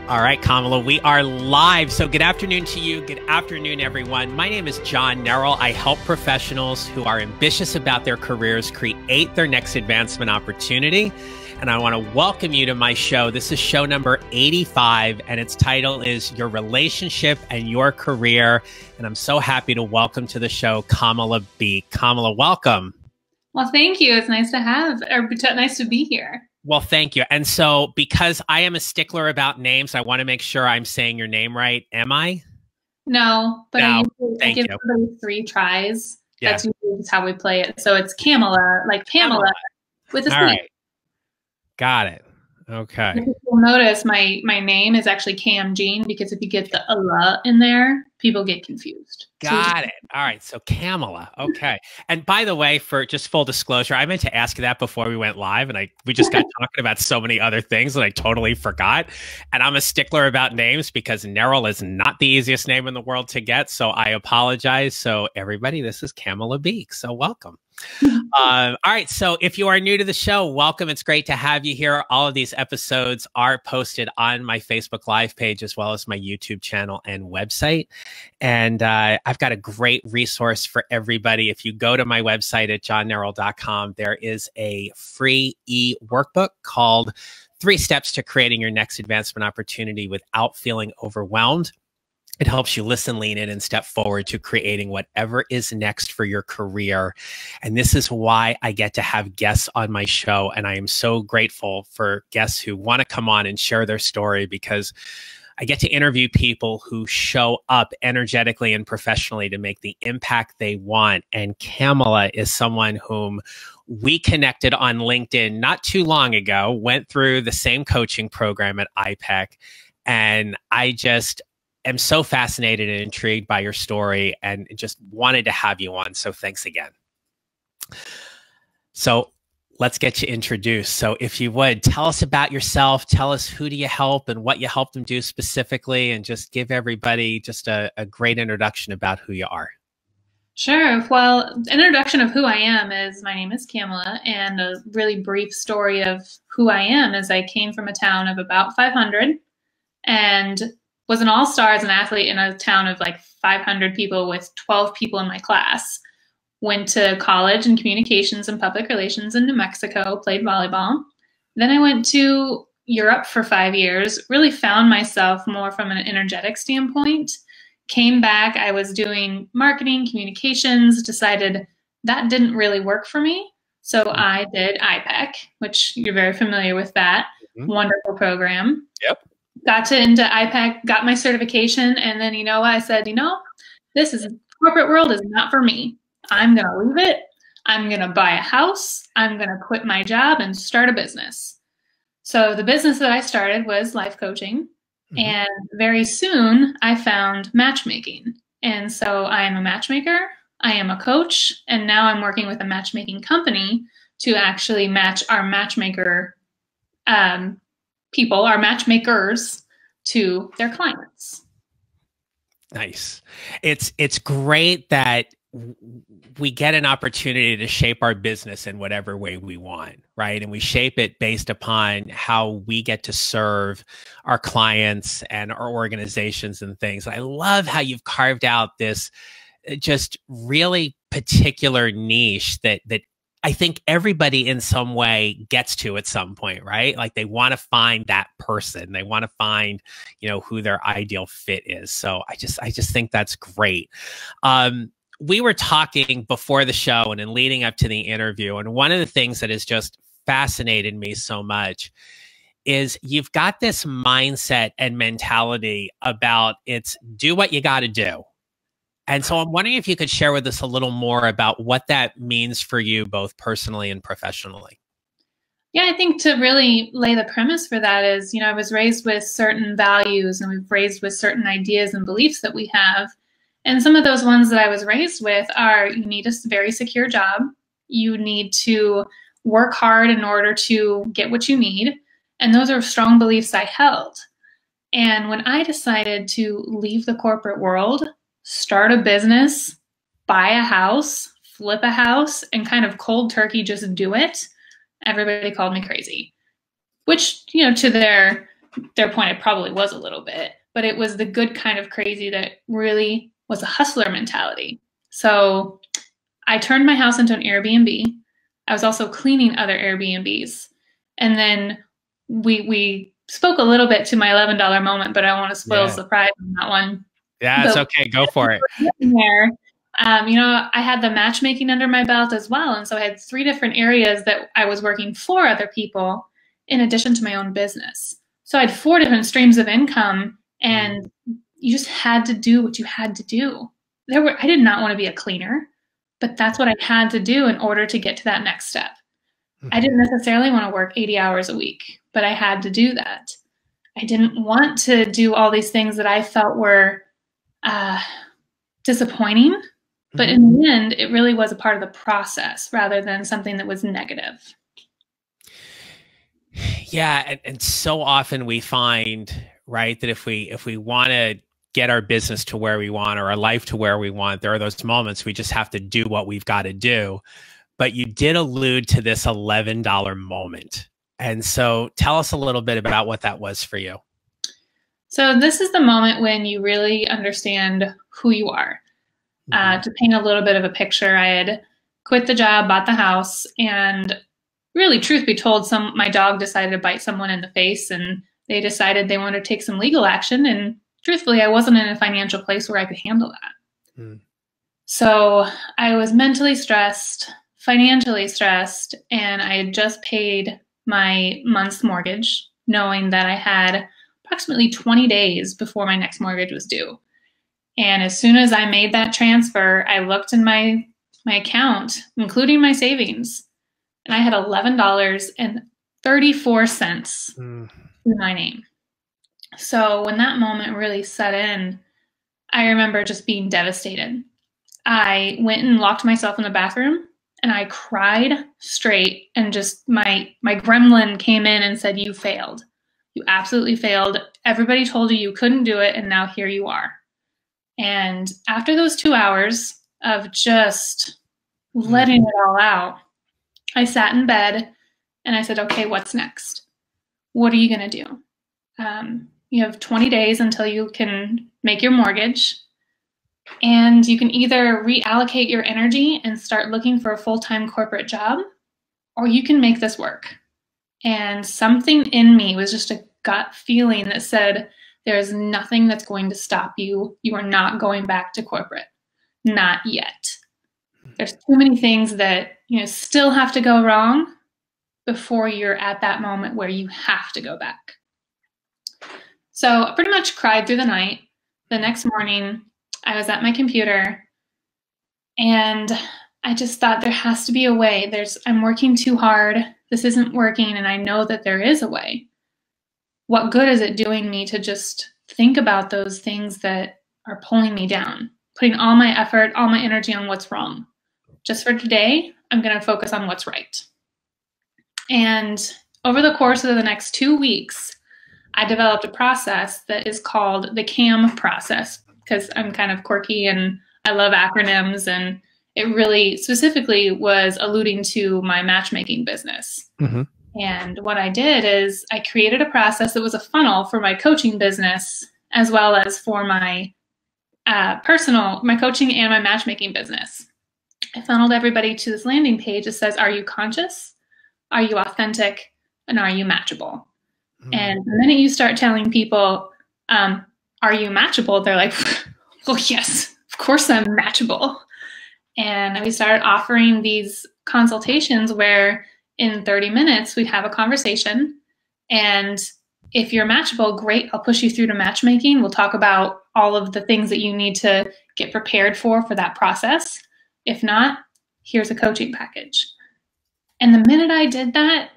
All right, Kamala, we are live. So good afternoon to you. Good afternoon, everyone. My name is John Nerrill. I help professionals who are ambitious about their careers create their next advancement opportunity. And I want to welcome you to my show. This is show number 85, and its title is Your Relationship and Your Career. And I'm so happy to welcome to the show Camala Beek. Kamala, welcome. Well, thank you. It's nice to be here. Well, thank you. And so because I am a stickler about names, I want to make sure I'm saying your name right. Am I? No, but No, I give somebody 3 tries. Yeah. That's usually how we play it. So it's Camala, like Pamela, with a C. All right. Got it. Okay. If you'll notice my name is actually CamJean, because if you get the "la" in there, people get confused. Got it. All right. So Camala. Okay. And by the way, for just full disclosure, I meant to ask you that before we went live, and we just got talking about so many other things that I totally forgot. And I'm a stickler about names because Nerrill is not the easiest name in the world to get. So I apologize. So everybody, this is Camala Beek. So welcome. All right. So if you are new to the show, welcome. It's great to have you here. All of these episodes are posted on my Facebook Live page, as well as my YouTube channel and website. And I've got a great resource for everybody. If you go to my website at johnnerrill.com, there is a free e-workbook called 3 Steps to Creating Your Next Advancement Opportunity Without Feeling Overwhelmed. It helps you listen, lean in, and step forward to creating whatever is next for your career. And this is why I get to have guests on my show. And I am so grateful for guests who want to come on and share their story, because I get to interview people who show up energetically and professionally to make the impact they want. And Camala is someone whom we connected on LinkedIn not too long ago, went through the same coaching program at IPEC. And I'm so fascinated and intrigued by your story and just wanted to have you on. So thanks again. So let's get you introduced. So if you would, tell us about yourself. Tell us who do you help and what you help them do specifically, and just give everybody just a great introduction about who you are. Sure. Well, introduction of who I am is, my name is Camala, and a really brief story of who I am is I came from a town of about 500 and was an all-star as an athlete in a town of like 500 people with 12 people in my class. Went to college in communications and public relations in New Mexico, played volleyball. Then I went to Europe for 5 years, really found myself more from an energetic standpoint. Came back, I was doing marketing, communications, decided that didn't really work for me. So I did IPEC, which you're very familiar with that. Mm-hmm. Wonderful program. Yep. Got into IPEC, got my certification, and then, I said, this corporate world is not for me. I'm going to leave it. I'm going to buy a house. I'm going to quit my job and start a business. So the business that I started was life coaching. Mm-hmm. And very soon I found matchmaking. And so I am a matchmaker. I am a coach. And now I'm working with a matchmaking company to actually match our matchmaker people, our matchmakers, to their clients. Nice. It's great that we get an opportunity to shape our business in whatever way we want, right? And we shape it based upon how we get to serve our clients and our organizations and things. I love how you've carved out this just really particular niche that I think everybody in some way gets to at some point, right? Like they want to find that person. They want to find, who their ideal fit is. So I just think that's great. We were talking before the show and in leading up to the interview, and one of the things that has just fascinated me so much is you've got this mindset and mentality about it's do what you got to do. And so I'm wondering if you could share with us a little more about what that means for you, both personally and professionally. Yeah, I think to really lay the premise for that is, I was raised with certain values, and we've raised with certain ideas and beliefs that we have. And some of those ones that I was raised with are, you need a very secure job. You need to work hard in order to get what you need. And those are strong beliefs I held. And when I decided to leave the corporate world, start a business, buy a house, flip a house, and kind of cold turkey just do it, everybody called me crazy. Which, to their their point, it probably was a little bit, but it was the good kind of crazy that really was a hustler mentality. So I turned my house into an Airbnb. I was also cleaning other Airbnbs. And then we spoke a little bit to my $11 moment, but I want to spoil the surprise on that one. Yeah, it's okay. Go for it. There, I had the matchmaking under my belt as well. And so I had 3 different areas that I was working for other people in addition to my own business. So I had 4 different streams of income, and you just had to do what you had to do. I did not want to be a cleaner, but that's what I had to do in order to get to that next step. I didn't necessarily want to work 80 hours a week, but I had to do that. I didn't want to do all these things that I felt were disappointing, but in the end, it really was a part of the process rather than something that was negative. Yeah, and so often we find, right, that if we want to get our business to where we want or our life to where we want, there are those moments we just have to do what we've got to do. But you did allude to this $11 moment. And so tell us a little bit about what that was for you. So this is the moment when you really understand who you are. To paint a little bit of a picture, I had quit the job, bought the house, and really, truth be told, my dog decided to bite someone in the face, and they decided they wanted to take some legal action. And truthfully, I wasn't in a financial place where I could handle that. So I was mentally stressed, financially stressed, and I had just paid my month's mortgage, knowing that I had approximately 20 days before my next mortgage was due. And as soon as I made that transfer, I looked in my account, including my savings, and I had $11.34 in my name. So when that moment really set in, I remember just being devastated. I went and locked myself in the bathroom, and I cried straight, and just my gremlin came in and said, "You failed. You absolutely failed. Everybody told you couldn't do it, and now here you are." And after those 2 hours of just letting it all out, I sat in bed and I said, okay, what's next? What are you going to do? You have 20 days until you can make your mortgage. And you can either reallocate your energy and start looking for a full-time corporate job, or you can make this work. And something in me was just a gut feeling that said, there is nothing that's going to stop you. You are not going back to corporate. Not yet. There's too many things that still have to go wrong before you're at that moment where you have to go back. So I pretty much cried through the night. The next morning, I was at my computer, and I just thought there has to be a way. I'm working too hard. This isn't working, and I know that there is a way. What good is it doing me to just think about those things that are pulling me down, putting all my effort, all my energy on what's wrong? Just for today, I'm going to focus on what's right. And over the course of the next 2 weeks, I developed a process that is called the CAM process, because I'm kind of quirky and I love acronyms, and it really specifically was alluding to my matchmaking business. And what I did is I created a process that was a funnel for my coaching business, as well as for my my coaching and my matchmaking business. I funneled everybody to this landing page that says, are you conscious? Are you authentic? And are you matchable? And the minute you start telling people, are you matchable? They're like, well, yes, of course I'm matchable. And we started offering these consultations where in 30 minutes, we'd have a conversation. And if you're matchable, great, I'll push you through to matchmaking. We'll talk about all of the things that you need to get prepared for that process. If not, here's a coaching package. And the minute I did that,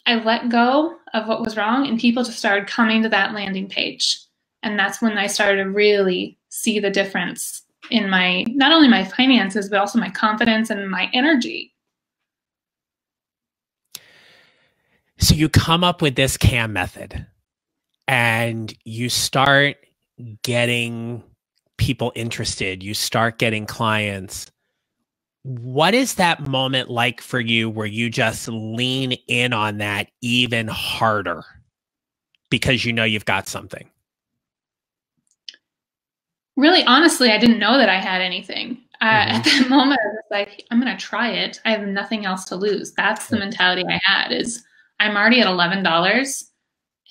I let go of what was wrong, and people just started coming to that landing page. And that's when I started to really see the difference in not only my finances, but also my confidence and my energy. So you come up with this CAM method and you start getting people interested. You start getting clients. What is that moment like for you where you just lean in on that even harder? because you know you've got something? Really, honestly, I didn't know that I had anything. At that moment, I was like, I'm going to try it. I have nothing else to lose. That's the mentality I had, is I'm already at $11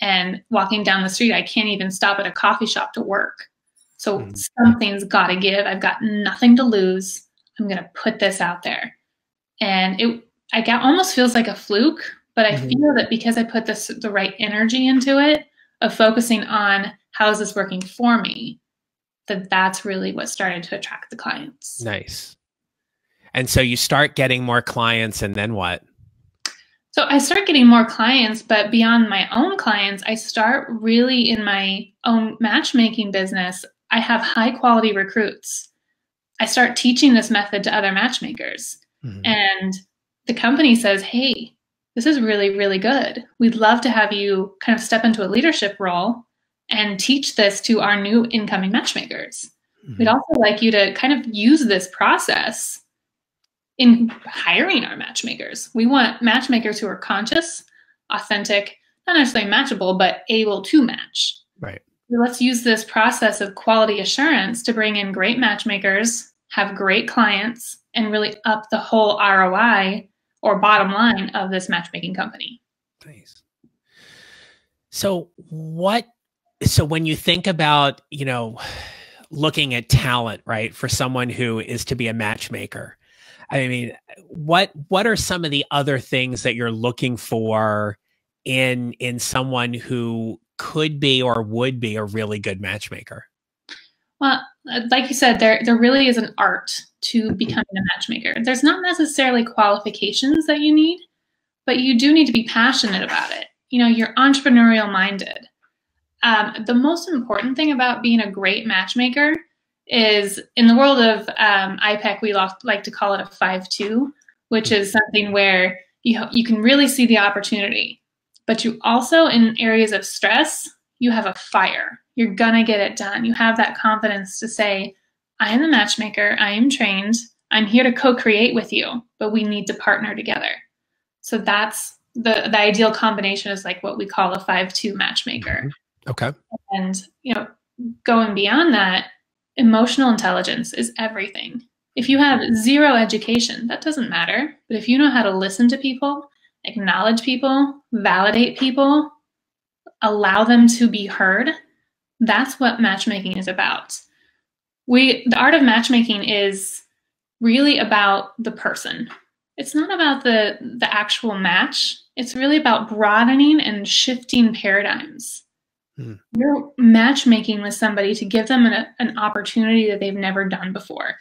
and walking down the street, I can't even stop at a coffee shop to work. So something's got to give. I've got nothing to lose. I'm going to put this out there. And almost feels like a fluke, but I feel that because I put the right energy into it, of focusing on how is this working for me, that's really what started to attract the clients. Nice. And so you start getting more clients, and then what? So I start getting more clients, but beyond my own clients, I start really in my own matchmaking business. I have high quality recruits. I start teaching this method to other matchmakers. And the company says, hey, this is really, really good. We'd love to have you kind of step into a leadership role and teach this to our new incoming matchmakers. We'd also like you to kind of use this process in hiring our matchmakers. We want matchmakers who are conscious, authentic, not necessarily matchable, but able to match. Right. So let's use this process of quality assurance to bring in great matchmakers, have great clients, and really up the whole ROI or bottom line of this matchmaking company. Nice. So when you think about, looking at talent, right, for someone who is to be a matchmaker, I mean, what are some of the other things that you're looking for in someone who could be or would be a really good matchmaker? Well, like you said, there really is an art to becoming a matchmaker. There's not necessarily qualifications that you need, but you do need to be passionate about it. You're entrepreneurial minded. The most important thing about being a great matchmaker is, in the world of IPEC, we like to call it a 5-2, which is something where you can really see the opportunity, but you also, in areas of stress, you have a fire. You're gonna get it done. You have that confidence to say, I am the matchmaker, I am trained, I'm here to co-create with you, but we need to partner together. So that's the ideal combination, is like what we call a 5-2 matchmaker. Okay. And, going beyond that, emotional intelligence is everything. If you have zero education, that doesn't matter. But if you know how to listen to people, acknowledge people, validate people, allow them to be heard, that's what matchmaking is about. The art of matchmaking is really about the person. It's not about the actual match. It's really about broadening and shifting paradigms. You're matchmaking with somebody to give them an opportunity that they've never done before.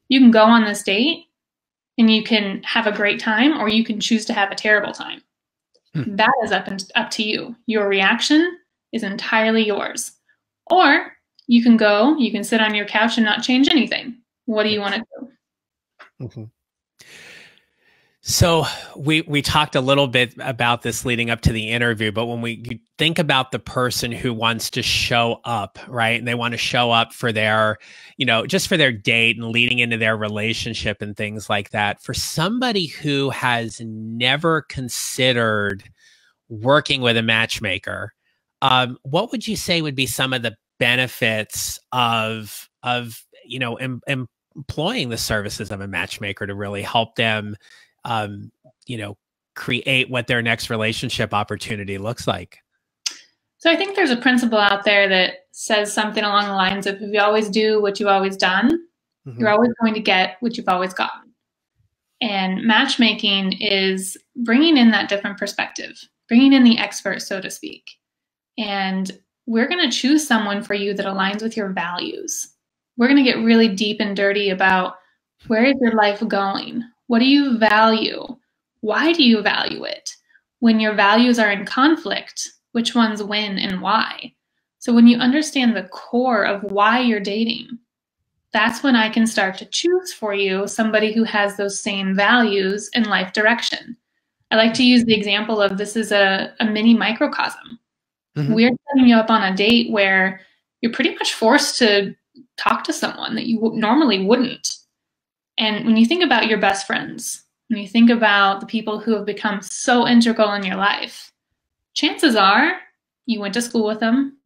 You can go on this date and you can have a great time, or you can choose to have a terrible time. That is up to you. Your reaction is entirely yours. Or you can sit on your couch and not change anything. What do you want to do? So we talked a little bit about this leading up to the interview, but when you think about the person who wants to show up, right, and they want to show up for their, just for their date and leading into their relationship and things like that, for somebody who has never considered working with a matchmaker, what would you say would be some of the benefits of employing the services of a matchmaker to really help them create what their next relationship opportunity looks like? So I think there's a principle out there that says something along the lines of, if you always do what you've always done, you're always going to get what you've always gotten. And matchmaking is bringing in that different perspective, bringing in the expert, so to speak. And we're going to choose someone for you that aligns with your values. We're going to get really deep and dirty about, where is your life going? What do you value? Why do you value it? When your values are in conflict, which ones win and why? So when you understand the core of why you're dating, that's when I can start to choose for you somebody who has those same values and life direction. I like to use the example of, this is a mini microcosm. We're setting you up on a date where you're pretty much forced to talk to someone that you normally wouldn't. And when you think about your best friends, when you think about the people who have become so integral in your life, chances are You went to school with them.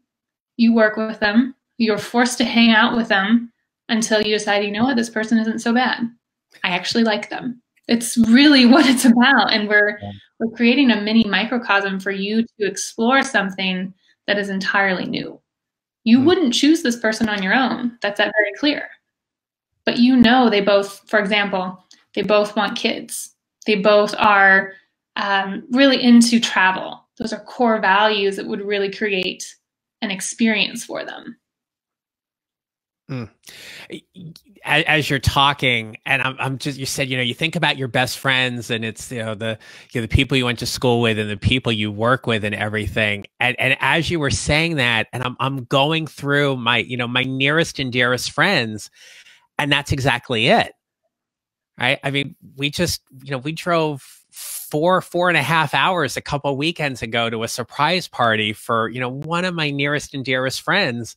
You work with them. You're forced to hang out with them until you decide, you know what, this person isn't so bad. I actually like them. It's really what it's about. And we're creating a mini microcosm for you to explore something that is entirely new. You wouldn't choose this person on your own. That's that very clear. But you know they both, for example, they both want kids. They both are really into travel. Those are core values that would really create an experience for them. As you're talking, and I'm just, you said, you think about your best friends, and it's, the people you went to school with and the people you work with and everything. And as you were saying that, and I'm going through my, my nearest and dearest friends, and that's exactly it. Right. I mean, we just, we drove 4.5 hours a couple of weekends ago to a surprise party for, one of my nearest and dearest friends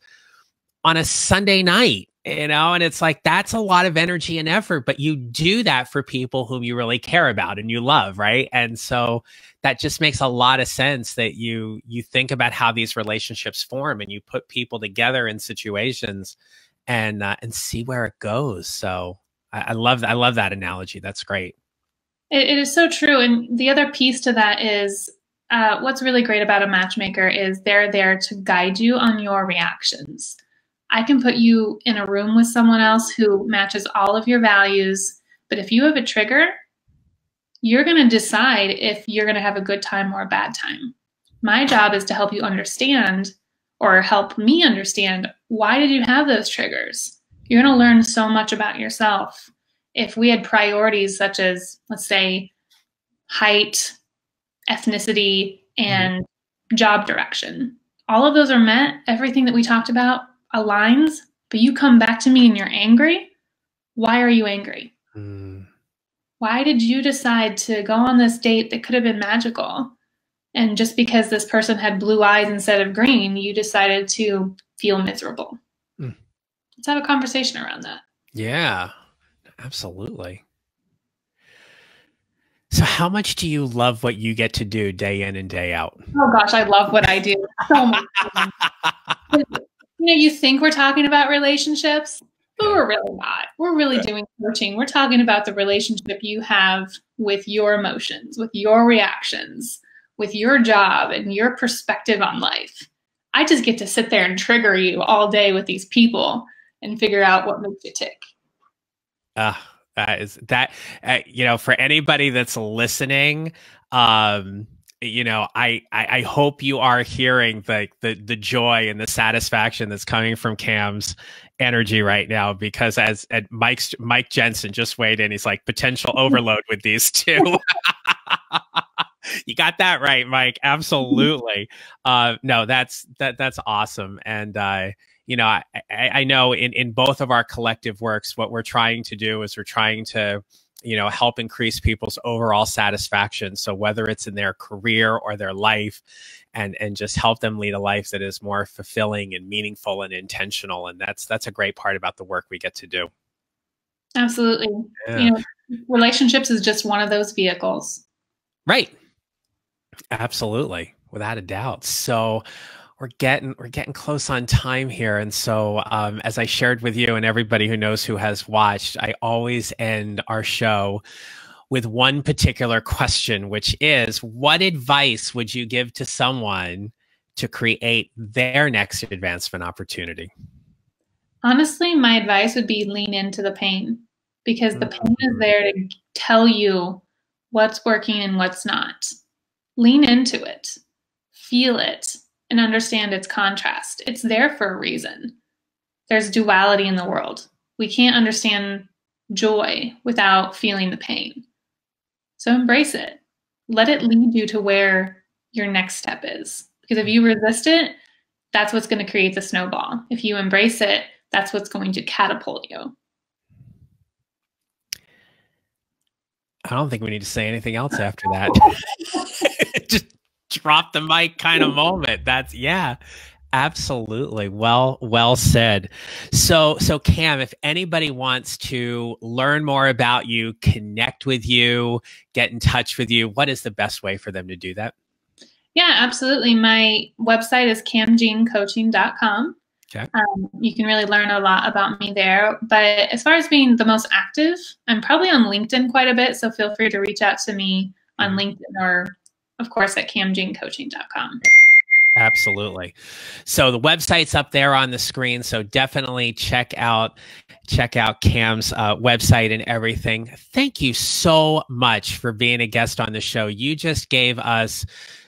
on a Sunday night, and it's like, that's a lot of energy and effort, but you do that for people whom you really care about and you love. Right. And so that just makes a lot of sense that you think about how these relationships form, and you put people together in situations and see where it goes. So I love that analogy. That's great. It is so true. And the other piece to that is what's really great about a matchmaker is they're there to guide you on your reactions. I can put you in a room with someone else who matches all of your values, but if you have a trigger, you're going to decide if you're going to have a good time or a bad time. My job is to help you understand, or help me understand, why did you have those triggers? You're going to learn so much about yourself. If we had priorities such as, let's say, height, ethnicity, and job direction, all of those are met, everything that we talked about aligns, but you come back to me and you're angry. Why are you angry? Why did you decide to go on this date that could have been magical? And just because this person had blue eyes instead of green, you decided to feel miserable. Let's have a conversation around that. Yeah, absolutely. So how much do you love what you get to do day in and day out? Oh gosh, I love what I do so much. You think we're talking about relationships, but we're really not. We're really doing coaching. We're talking about the relationship you have with your emotions, with your reactions, with your job and your perspective on life. I just get to sit there and trigger you all day with these people and figure out what makes you tick. For anybody that's listening, I hope you are hearing the joy and the satisfaction that's coming from Cam's energy right now, because as Mike Jensen just weighed in, he's like, potential overload with these two. You got that right, Mike. Absolutely. No, that's awesome. And I know in both of our collective works, what we're trying to do is we're trying to help increase people's overall satisfaction. So whether it's in their career or their life, and just help them lead a life that is more fulfilling and meaningful and intentional. And that's a great part about the work we get to do. Absolutely. Yeah. Relationships is just one of those vehicles. Right. Absolutely. Without a doubt. So we're getting close on time here. And so as I shared with you and everybody who knows, who has watched, I always end our show with one particular question, which is, what advice would you give to someone to create their next advancement opportunity? Honestly, my advice would be lean into the pain, because the pain is there to tell you what's working and what's not. Lean into it, feel it, and understand its contrast. It's there for a reason. There's duality in the world. We can't understand joy without feeling the pain. So embrace it. Let it lead you to where your next step is. Because if you resist it, that's what's going to create the snowball. If you embrace it, that's what's going to catapult you. I don't think we need to say anything else after that. Just drop the mic kind of moment. That's, yeah, absolutely. Well said. So Cam, if anybody wants to learn more about you, connect with you, get in touch with you, what is the best way for them to do that? Yeah, absolutely. My website is CamJeanCoaching.com. Okay. You can really learn a lot about me there. But as far as being the most active, I'm probably on LinkedIn quite a bit. So feel free to reach out to me on LinkedIn or, of course, at CamJeanCoaching.com. Absolutely. So the website's up there on the screen. So definitely check out Cam's website and everything. Thank you so much for being a guest on the show. You just gave us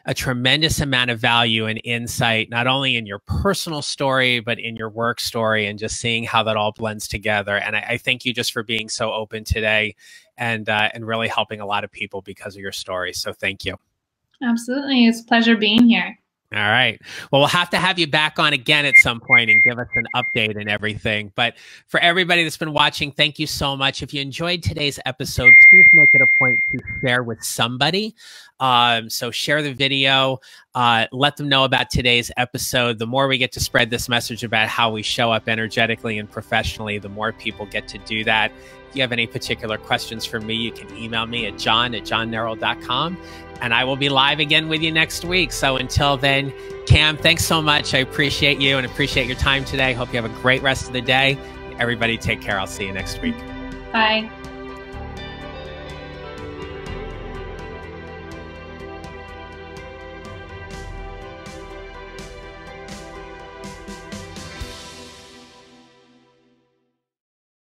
a tremendous amount of value and insight, not only in your personal story, but in your work story, and just seeing how that all blends together. And I thank you just for being so open today and really helping a lot of people because of your story. So thank you. Absolutely. It's a pleasure being here. All right. Well, we'll have to have you back on again at some point and give us an update and everything. But for everybody that's been watching, thank you so much. If you enjoyed today's episode, please make it a point to share with somebody. So share the video, let them know about today's episode. The more we get to spread this message about how we show up energetically and professionally, the more people get to do that. If you have any particular questions for me, you can email me at john@johnnerrell.com. And I will be live again with you next week. So until then, Cam, thanks so much. I appreciate you and appreciate your time today. Hope you have a great rest of the day. Everybody take care. I'll see you next week. Bye.